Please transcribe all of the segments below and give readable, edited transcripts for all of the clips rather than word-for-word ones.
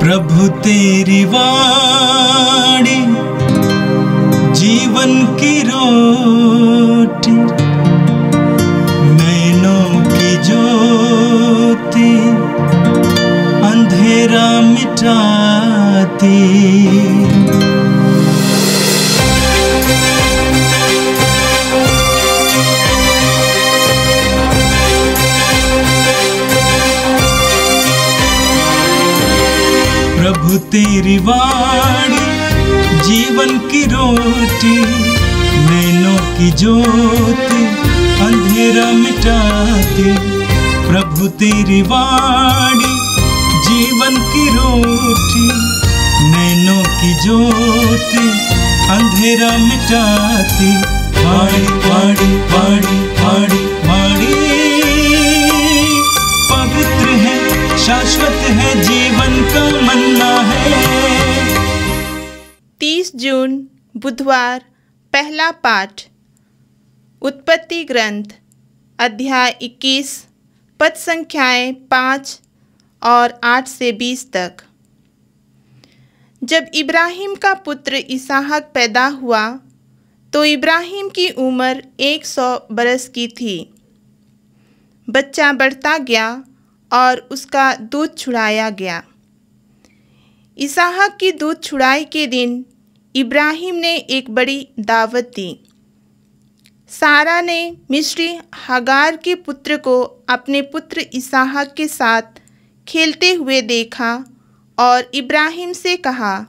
प्रभु तेरी वाणी जीवन की रोटी, नैनों की ज्योति अंधेरा मिटाती। प्रभु तेरी वाणी जीवन की रोटी, नैनों की ज्योति अंधेरा मिटाती। प्रभु तेरी वाणी जीवन की रोटी, नैनों की ज्योति अंधेरा मिटाती। वाणी वाणी वाणी वाणी वाणी पवित्र है, शाश्वत है, जीवन का मन्ना है। 30 जून बुधवार। पहला पाठ उत्पत्ति ग्रंथ अध्याय 21 पद संख्याएं 5 और 8 से 20 तक। जब इब्राहिम का पुत्र इसहाक पैदा हुआ तो इब्राहिम की उम्र 100 बरस की थी। बच्चा बढ़ता गया और उसका दूध छुड़ाया गया। इसहाक की दूध छुड़ाई के दिन इब्राहिम ने एक बड़ी दावत दी। सारा ने मिस्री हागार के पुत्र को अपने पुत्र इसहाक के साथ खेलते हुए देखा और इब्राहिम से कहा,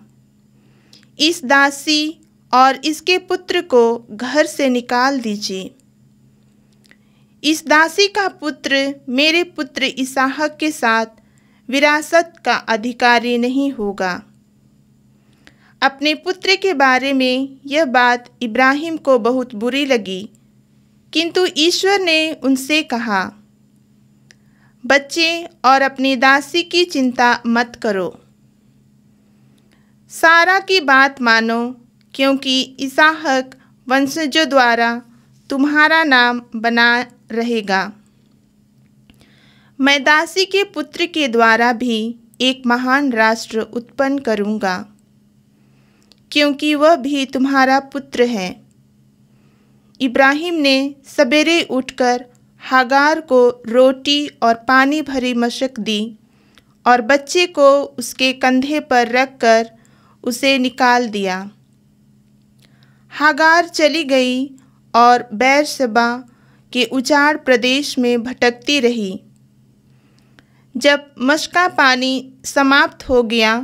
इस दासी और इसके पुत्र को घर से निकाल दीजिए। इस दासी का पुत्र मेरे पुत्र इसहाक के साथ विरासत का अधिकारी नहीं होगा। अपने पुत्र के बारे में यह बात इब्राहिम को बहुत बुरी लगी, किंतु ईश्वर ने उनसे कहा, बच्चे और अपनी दासी की चिंता मत करो। सारा की बात मानो, क्योंकि इसहाक वंशजों द्वारा तुम्हारा नाम बना रहेगा। मैं दासी के पुत्र के द्वारा भी एक महान राष्ट्र उत्पन्न करूँगा, क्योंकि वह भी तुम्हारा पुत्र है। इब्राहिम ने सवेरे उठकर हागार को रोटी और पानी भरी मशक दी और बच्चे को उसके कंधे पर रखकर उसे निकाल दिया। हागार चली गई और बेरशेबा के उजाड़ प्रदेश में भटकती रही। जब मशका पानी समाप्त हो गया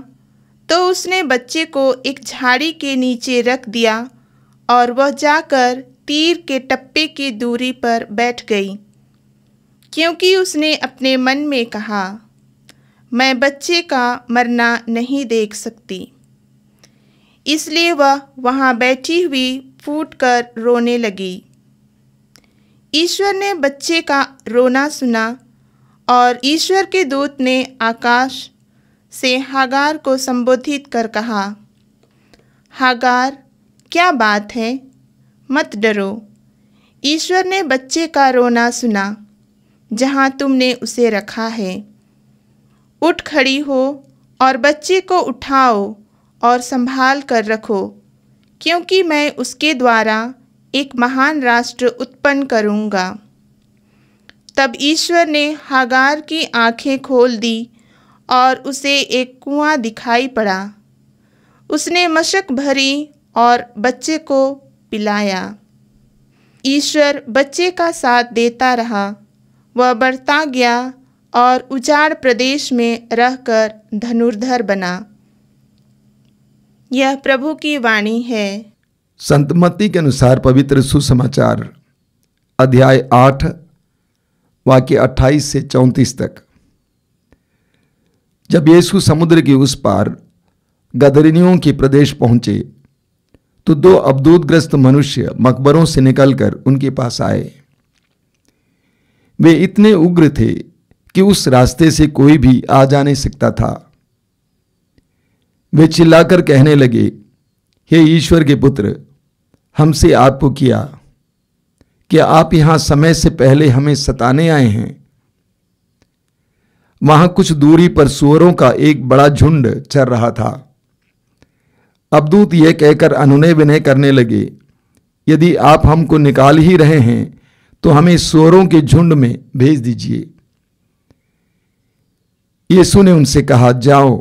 तो उसने बच्चे को एक झाड़ी के नीचे रख दिया और वह जाकर तीर के टप्पे की दूरी पर बैठ गई, क्योंकि उसने अपने मन में कहा, मैं बच्चे का मरना नहीं देख सकती। इसलिए वह वहाँ बैठी हुई फूटकर रोने लगी। ईश्वर ने बच्चे का रोना सुना और ईश्वर के दूत ने आकाश से हागार को संबोधित कर कहा, हागार, क्या बात है? मत डरो। ईश्वर ने बच्चे का रोना सुना जहाँ तुमने उसे रखा है। उठ खड़ी हो और बच्चे को उठाओ और संभाल कर रखो, क्योंकि मैं उसके द्वारा एक महान राष्ट्र उत्पन्न करूँगा। तब ईश्वर ने हागार की आँखें खोल दी और उसे एक कुआं दिखाई पड़ा। उसने मशक भरी और बच्चे को पिलाया। ईश्वर बच्चे का साथ देता रहा। वह बढ़ता गया और उजाड़ प्रदेश में रहकर धनुर्धर बना। यह प्रभु की वाणी है। संत मत्ती के अनुसार पवित्र सुसमाचार अध्याय 8 वाक्य 28 से 34 तक। जब यीशु समुद्र के उस पार गदरिनियों के प्रदेश पहुंचे तो 2 अबदूतग्रस्त मनुष्य मकबरों से निकलकर उनके पास आए। वे इतने उग्र थे कि उस रास्ते से कोई भी आ जा नहीं सकता था। वे चिल्लाकर कहने लगे, हे ईश्वर के पुत्र, हमसे आपको किया, क्या आप यहां समय से पहले हमें सताने आए हैं? वहां कुछ दूरी पर सूअरों का एक बड़ा झुंड चर रहा था। अबदूत यह कहकर अनुनय विनय करने लगे, यदि आप हमको निकाल ही रहे हैं तो हमें सूअरों के झुंड में भेज दीजिए। यीशु ने उनसे कहा, जाओ।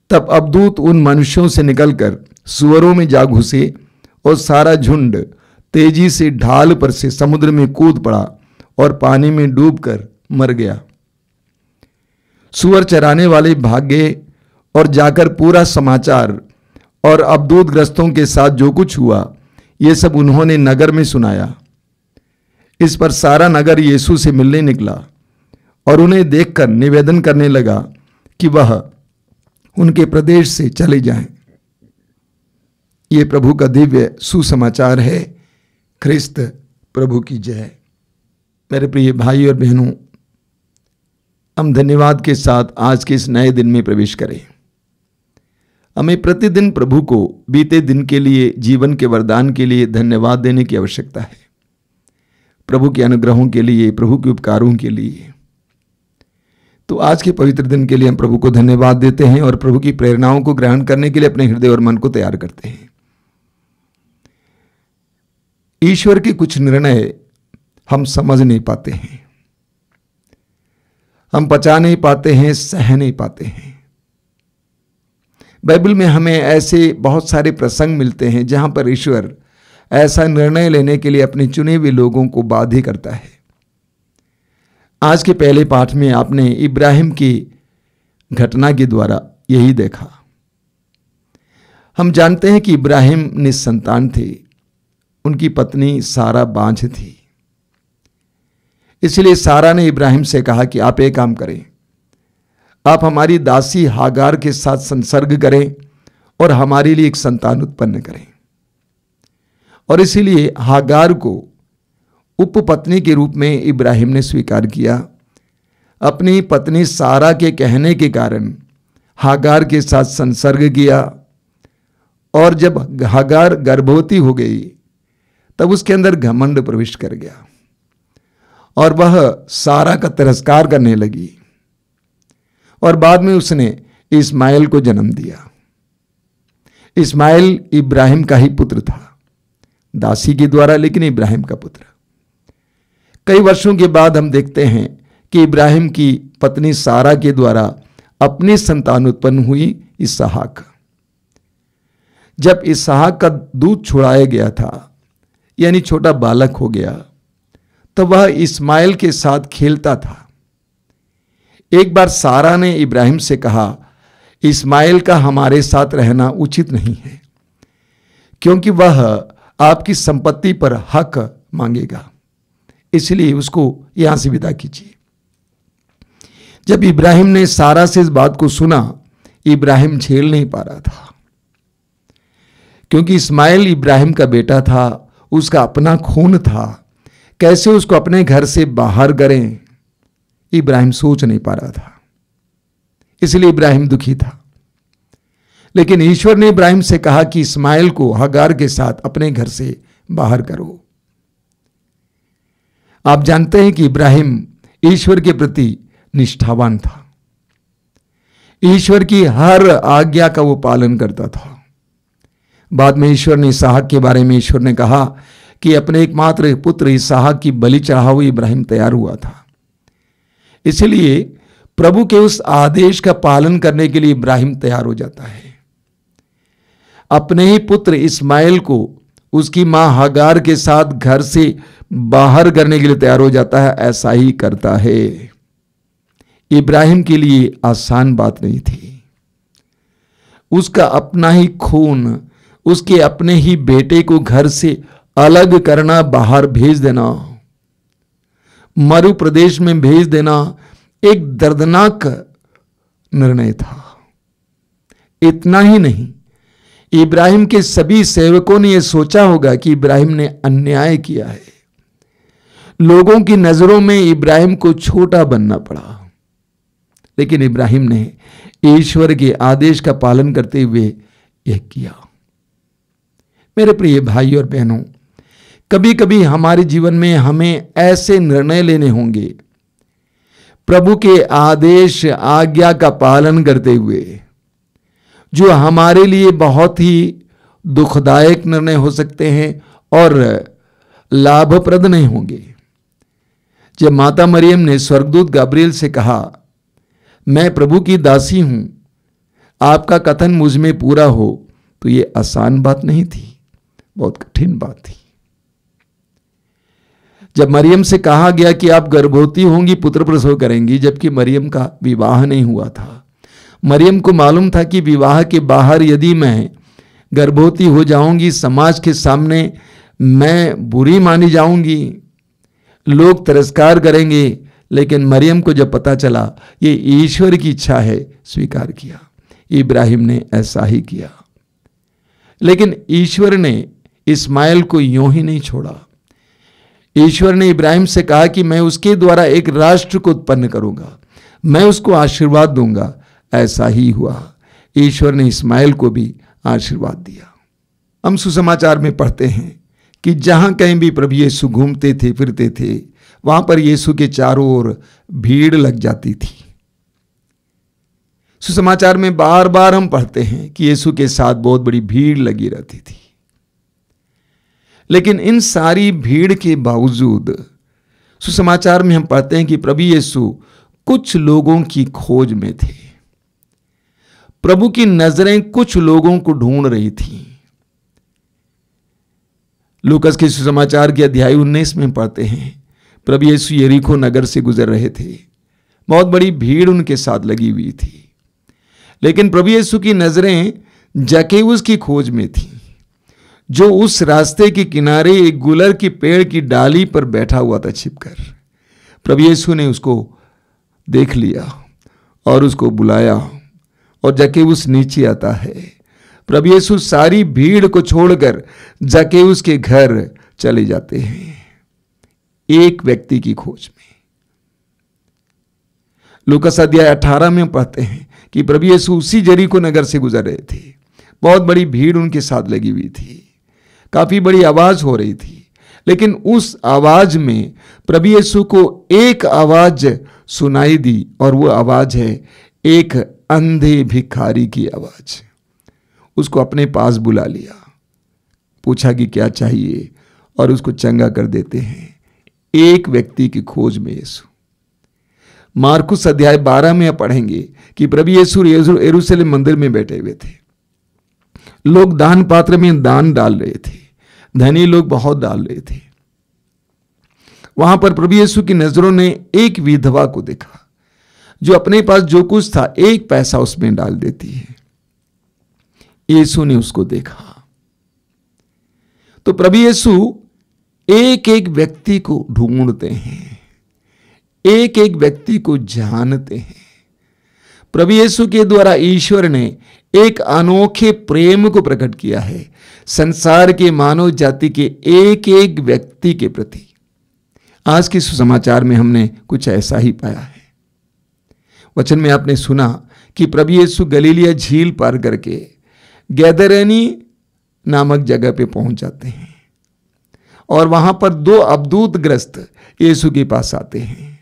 तब अबदूत उन मनुष्यों से निकलकर सूअरों में जा घुसे और सारा झुंड तेजी से ढाल पर से समुद्र में कूद पड़ा और पानी में डूबकर मर गया। सूअर चराने वाले भाग गए और जाकर पूरा समाचार और अबदूतग्रस्तों के साथ जो कुछ हुआ ये सब उन्होंने नगर में सुनाया। इस पर सारा नगर यीशु से मिलने निकला और उन्हें देखकर निवेदन करने लगा कि वह उनके प्रदेश से चले जाएं। ये प्रभु का दिव्य सुसमाचार है। ख्रिस्त प्रभु की जय। मेरे प्रिय भाई और बहनों, हम धन्यवाद के साथ आज के इस नए दिन में प्रवेश करें। हमें प्रतिदिन प्रभु को बीते दिन के लिए, जीवन के वरदान के लिए धन्यवाद देने की आवश्यकता है। प्रभु के अनुग्रहों के लिए, प्रभु के उपकारों के लिए। तो आज के पवित्र दिन के लिए हम प्रभु को धन्यवाद देते हैं और प्रभु की प्रेरणाओं को ग्रहण करने के लिए अपने हृदय और मन को तैयार करते हैं। ईश्वर के कुछ निर्णय हम समझ नहीं पाते हैं, हम पचा नहीं पाते हैं, सह नहीं पाते हैं। बाइबल में हमें ऐसे बहुत सारे प्रसंग मिलते हैं जहां पर ईश्वर ऐसा निर्णय लेने के लिए अपने चुने हुए लोगों को बाध्य करता है। आज के पहले पाठ में आपने इब्राहिम की घटना के द्वारा यही देखा। हम जानते हैं कि इब्राहिम निसंतान थे, उनकी पत्नी सारा बांझ थी। इसलिए सारा ने इब्राहिम से कहा कि आप एक काम करें, आप हमारी दासी हागार के साथ संसर्ग करें और हमारे लिए एक संतान उत्पन्न करें। और इसीलिए हागार को उपपत्नी के रूप में इब्राहिम ने स्वीकार किया। अपनी पत्नी सारा के कहने के कारण हागार के साथ संसर्ग किया और जब हागार गर्भवती हो गई तब उसके अंदर घमंड प्रवेश कर गया और वह सारा का तिरस्कार करने लगी और बाद में उसने इस्माइल को जन्म दिया। इस्माइल इब्राहिम का ही पुत्र था, दासी के द्वारा, लेकिन इब्राहिम का पुत्र। कई वर्षों के बाद हम देखते हैं कि इब्राहिम की पत्नी सारा के द्वारा अपनी संतान उत्पन्न हुई, इसहाक। जब इसहाक का दूध छुड़ाया गया था, यानी छोटा बालक हो गया, तो वह इस्माइल के साथ खेलता था। एक बार सारा ने इब्राहिम से कहा, इस्माइल का हमारे साथ रहना उचित नहीं है, क्योंकि वह आपकी संपत्ति पर हक मांगेगा, इसलिए उसको यहां से विदा कीजिए। जब इब्राहिम ने सारा से इस बात को सुना, इब्राहिम झेल नहीं पा रहा था, क्योंकि इस्माइल इब्राहिम का बेटा था, उसका अपना खून था। कैसे उसको अपने घर से बाहर करें, इब्राहिम सोच नहीं पा रहा था। इसलिए इब्राहिम दुखी था। लेकिन ईश्वर ने इब्राहिम से कहा कि इस्माइल को हागार के साथ अपने घर से बाहर करो। आप जानते हैं कि इब्राहिम ईश्वर के प्रति निष्ठावान था। ईश्वर की हर आज्ञा का वो पालन करता था। बाद में ईश्वर ने इसहाक के बारे में ईश्वर ने कहा कि अपने एकमात्र पुत्र इसहाक की बलि चढ़ाओ। इब्राहिम तैयार हुआ था। इसलिए प्रभु के उस आदेश का पालन करने के लिए इब्राहिम तैयार हो जाता है। अपने ही पुत्र इस्माइल को उसकी मां हागार के साथ घर से बाहर करने के लिए तैयार हो जाता है। ऐसा ही करता है। इब्राहिम के लिए आसान बात नहीं थी। उसका अपना ही खून, उसके अपने ही बेटे को घर से अलग करना, बाहर भेज देना, मरु प्रदेश में भेज देना, एक दर्दनाक निर्णय था। इतना ही नहीं, इब्राहिम के सभी सेवकों ने यह सोचा होगा कि इब्राहिम ने अन्याय किया है। लोगों की नजरों में इब्राहिम को छोटा बनना पड़ा, लेकिन इब्राहिम ने ईश्वर के आदेश का पालन करते हुए यह किया। मेरे प्रिय भाई और बहनों, कभी कभी हमारे जीवन में हमें ऐसे निर्णय लेने होंगे, प्रभु के आदेश आज्ञा का पालन करते हुए, जो हमारे लिए बहुत ही दुखदायक निर्णय हो सकते हैं और लाभप्रद नहीं होंगे। जब माता मरियम ने स्वर्गदूत गाब्रिएल से कहा, मैं प्रभु की दासी हूं, आपका कथन मुझ में पूरा हो, तो ये आसान बात नहीं थी, बहुत कठिन बात थी। जब मरियम से कहा गया कि आप गर्भवती होंगी, पुत्र प्रसव करेंगी, जबकि मरियम का विवाह नहीं हुआ था। मरियम को मालूम था कि विवाह के बाहर यदि मैं गर्भवती हो जाऊंगी, समाज के सामने मैं बुरी मानी जाऊंगी, लोग तिरस्कार करेंगे। लेकिन मरियम को जब पता चला ये ईश्वर की इच्छा है, स्वीकार किया। इब्राहिम ने ऐसा ही किया। लेकिन ईश्वर ने इस्माइल को यूं ही नहीं छोड़ा। ईश्वर ने इब्राहिम से कहा कि मैं उसके द्वारा एक राष्ट्र को उत्पन्न करूंगा, मैं उसको आशीर्वाद दूंगा। ऐसा ही हुआ, ईश्वर ने इस्माइल को भी आशीर्वाद दिया। हम सुसमाचार में पढ़ते हैं कि जहां कहीं भी प्रभु यीशु घूमते थे, फिरते थे, वहां पर यीशु के चारों ओर भीड़ लग जाती थी। सुसमाचार में बार बार हम पढ़ते हैं कि यीशु के साथ बहुत बड़ी भीड़ लगी रहती थी। लेकिन इन सारी भीड़ के बावजूद सुसमाचार में हम पढ़ते हैं कि प्रभु यीशु कुछ लोगों की खोज में थे। प्रभु की नजरें कुछ लोगों को ढूंढ रही थी। लूकास के सुसमाचार के अध्याय 19 में पढ़ते हैं, प्रभु यीशु यरीको नगर से गुजर रहे थे। बहुत बड़ी भीड़ उनके साथ लगी हुई थी। लेकिन प्रभु यीशु की नजरें जक्केउस की खोज में थी, जो उस रास्ते के किनारे एक गुलर की पेड़ की डाली पर बैठा हुआ था छिपकर। प्रभु यीशु ने उसको देख लिया और उसको बुलाया, और जक्केउस नीचे आता है। प्रभु यीशु सारी भीड़ को छोड़कर जक्केउस के घर चले जाते हैं, एक व्यक्ति की खोज में। लूकास अध्याय 18 में पढ़ते हैं कि प्रभु यीशु उसी यरीको नगर से गुजर रहे थे। बहुत बड़ी भीड़ उनके साथ लगी हुई थी, काफी बड़ी आवाज हो रही थी। लेकिन उस आवाज में प्रभु यीशु को एक आवाज सुनाई दी, और वो आवाज है एक अंधे भिखारी की आवाज। उसको अपने पास बुला लिया, पूछा कि क्या चाहिए, और उसको चंगा कर देते हैं। एक व्यक्ति की खोज में यीशु। मार्कुस अध्याय 12 में पढ़ेंगे कि प्रभु यीशु यरूशलेम मंदिर में बैठे हुए थे। लोग दान पात्र में दान डाल रहे थे, धनी लोग बहुत डाल रहे थे। वहां पर प्रभु यीशु की नजरों ने एक विधवा को देखा, जो अपने पास जो कुछ था एक पैसा उसमें डाल देती है। यीशु ने उसको देखा। तो प्रभु यीशु एक एक व्यक्ति को ढूंढते हैं, एक एक व्यक्ति को जानते हैं। प्रभु यीशु के द्वारा ईश्वर ने एक अनोखे प्रेम को प्रकट किया है संसार के मानव जाति के एक एक व्यक्ति के प्रति। आज के सुसमाचार में हमने कुछ ऐसा ही पाया है। वचन में आपने सुना कि प्रभु यीशु गलीलिया झील पार करके गैदरेनी नामक जगह पे पहुंच जाते हैं, और वहां पर 2 अबदूतग्रस्त यीशु के पास आते हैं।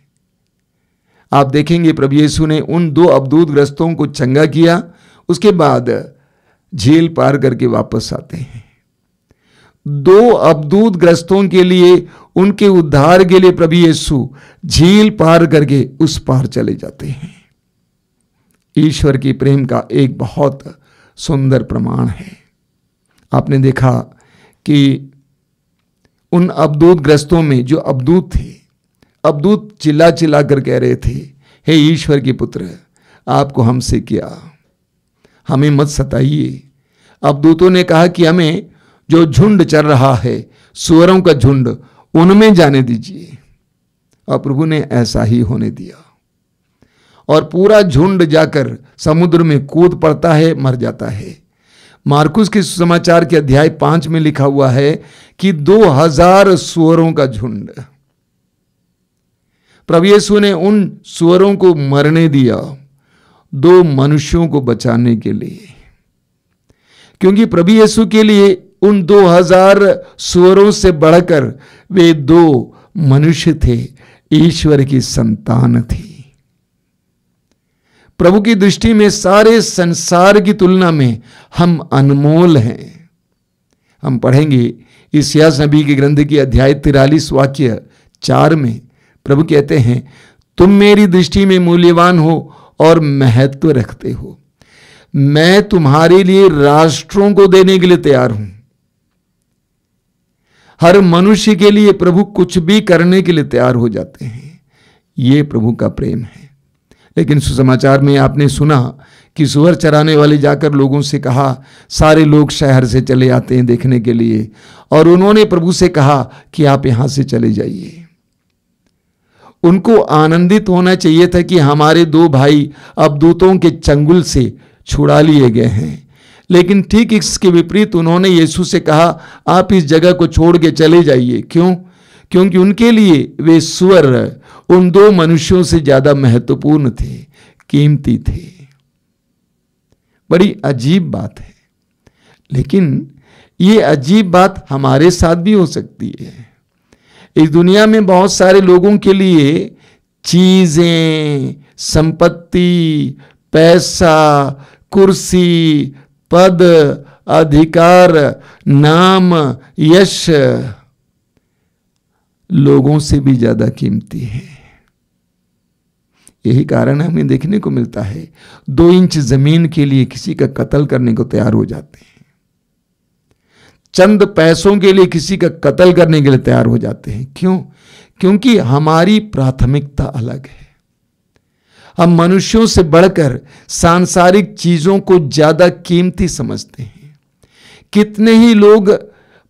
आप देखेंगे प्रभु यीशु ने उन 2 अबदूतग्रस्तों को चंगा किया, उसके बाद झील पार करके वापस आते हैं। 2 अबदूतग्रस्तों के लिए, उनके उद्धार के लिए प्रभु यीशु झील पार करके उस पार चले जाते हैं। ईश्वर की प्रेम का एक बहुत सुंदर प्रमाण है। आपने देखा कि उन अबदूतग्रस्तों में जो अबदूत थे, अबदूत चिल्ला चिल्ला कर कह रहे थे, हे ईश्वर के पुत्र, आपको हमसे क्या, हमें मत सताइए। अबदूतों ने कहा कि हमें जो झुंड चल रहा है, सुअरों का झुंड, उनमें जाने दीजिए। और प्रभु ने ऐसा ही होने दिया, और पूरा झुंड जाकर समुद्र में कूद पड़ता है, मर जाता है। मार्कुस के सुसमाचार के अध्याय 5 में लिखा हुआ है कि 2000 सुअरों का झुंड। प्रभु यीशु ने उन सुअरों को मरने दिया 2 मनुष्यों को बचाने के लिए, क्योंकि प्रभु यीशु के लिए उन 2000 सुअरों से बढ़कर वे 2 मनुष्य थे, ईश्वर की संतान थी। प्रभु की दृष्टि में सारे संसार की तुलना में हम अनमोल हैं। हम पढ़ेंगे इसायाह नबी के ग्रंथ की अध्याय 43 वाक्य 4 में प्रभु कहते हैं, तुम मेरी दृष्टि में मूल्यवान हो और महत्व रखते हो। मैं तुम्हारे लिए राष्ट्रों को देने के लिए तैयार हूं। हर मनुष्य के लिए प्रभु कुछ भी करने के लिए तैयार हो जाते हैं। यह प्रभु का प्रेम है। लेकिन सुसमाचार में आपने सुना कि सुअर चराने वाले जाकर लोगों से कहा, सारे लोग शहर से चले आते हैं देखने के लिए, और उन्होंने प्रभु से कहा कि आप यहां से चले जाइए। उनको आनंदित होना चाहिए था कि हमारे 2 भाई अब दूतों के चंगुल से छुड़ा लिए गए हैं। लेकिन ठीक इसके विपरीत उन्होंने यीशु से कहा, आप इस जगह को छोड़ के चले जाइए। क्यों? क्योंकि उनके लिए वे सुअर उन 2 मनुष्यों से ज्यादा महत्वपूर्ण थे, कीमती थे। बड़ी अजीब बात है, लेकिन ये अजीब बात हमारे साथ भी हो सकती है। इस दुनिया में बहुत सारे लोगों के लिए चीजें, संपत्ति, पैसा, कुर्सी, पद, अधिकार, नाम, यश लोगों से भी ज्यादा कीमती है। यही कारण हमें देखने को मिलता है 2 इंच जमीन के लिए किसी का कत्ल करने को तैयार हो जाते हैं। चंद पैसों के लिए किसी का कत्ल करने के लिए तैयार हो जाते हैं। क्यों? क्योंकि हमारी प्राथमिकता अलग है। हम मनुष्यों से बढ़कर सांसारिक चीजों को ज्यादा कीमती समझते हैं। कितने ही लोग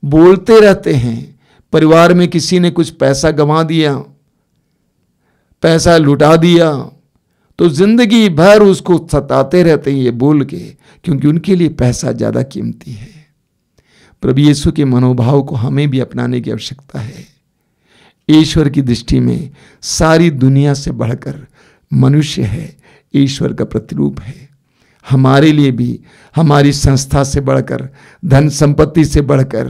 बोलते रहते हैं, परिवार में किसी ने कुछ पैसा गंवा दिया, पैसा लुटा दिया, तो जिंदगी भर उसको सताते रहते हैं ये बोल के, क्योंकि उनके लिए पैसा ज्यादा कीमती है। प्रभु यीशु के मनोभाव को हमें भी अपनाने की आवश्यकता है। ईश्वर की दृष्टि में सारी दुनिया से बढ़कर मनुष्य है, ईश्वर का प्रतिरूप है। हमारे लिए भी हमारी संस्था से बढ़कर, धन संपत्ति से बढ़कर,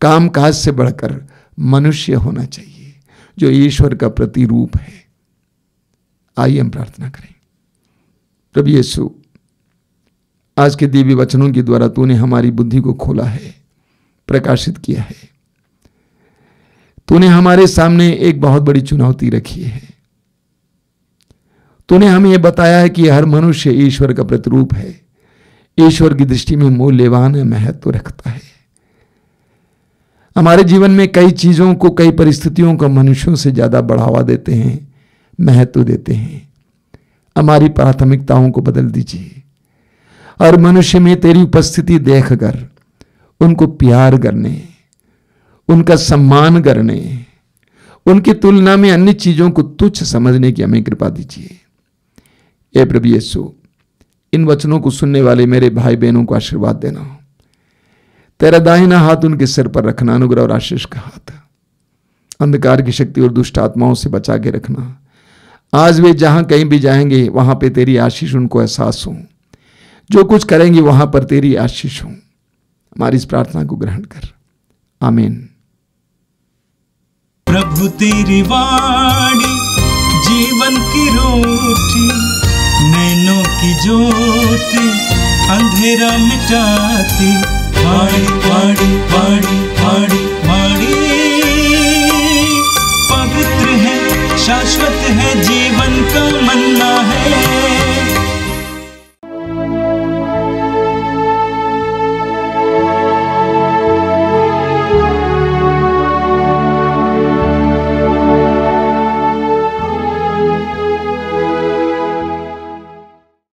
कामकाज से बढ़कर मनुष्य होना चाहिए जो ईश्वर का प्रतिरूप है। आइए हम प्रार्थना करें। प्रभु यीशु, आज के दिव्य वचनों के द्वारा तूने हमारी बुद्धि को खोला है, प्रकाशित किया है। तूने हमारे सामने एक बहुत बड़ी चुनौती रखी है। तूने हमें यह बताया है कि हर मनुष्य ईश्वर का प्रतिरूप है, ईश्वर की दृष्टि में मूल्यवान है, महत्व रखता है। हमारे जीवन में कई चीजों को, कई परिस्थितियों को मनुष्यों से ज्यादा बढ़ावा देते हैं, महत्व देते हैं। हमारी प्राथमिकताओं को बदल दीजिए और मनुष्य में तेरी उपस्थिति देखकर उनको प्यार करने, उनका सम्मान करने, उनकी तुलना में अन्य चीजों को तुच्छ समझने की हमें कृपा दीजिए। हे प्रभु यीशु, इन वचनों को सुनने वाले मेरे भाई बहनों को आशीर्वाद देना। तेरा दाहिना हाथ उनके सिर पर रखना, अनुग्रह और आशीष का हाथ। अंधकार की शक्ति और दुष्ट आत्माओं से बचा के रखना। आज वे जहां कहीं भी जाएंगे वहां पे तेरी आशीष उनको एहसास हो। जो कुछ करेंगे वहां पर तेरी आशीष हो। हमारी इस प्रार्थना को ग्रहण कर, आमीन। प्रभु तेरी वाणी जीवन की रोटी, नैनों की ज्योति अंधेरा मिटाती। वाणी वाणी वाणी वाणी वाणी पवित्र है, शाश्वत है, जीवन का मन्ना है।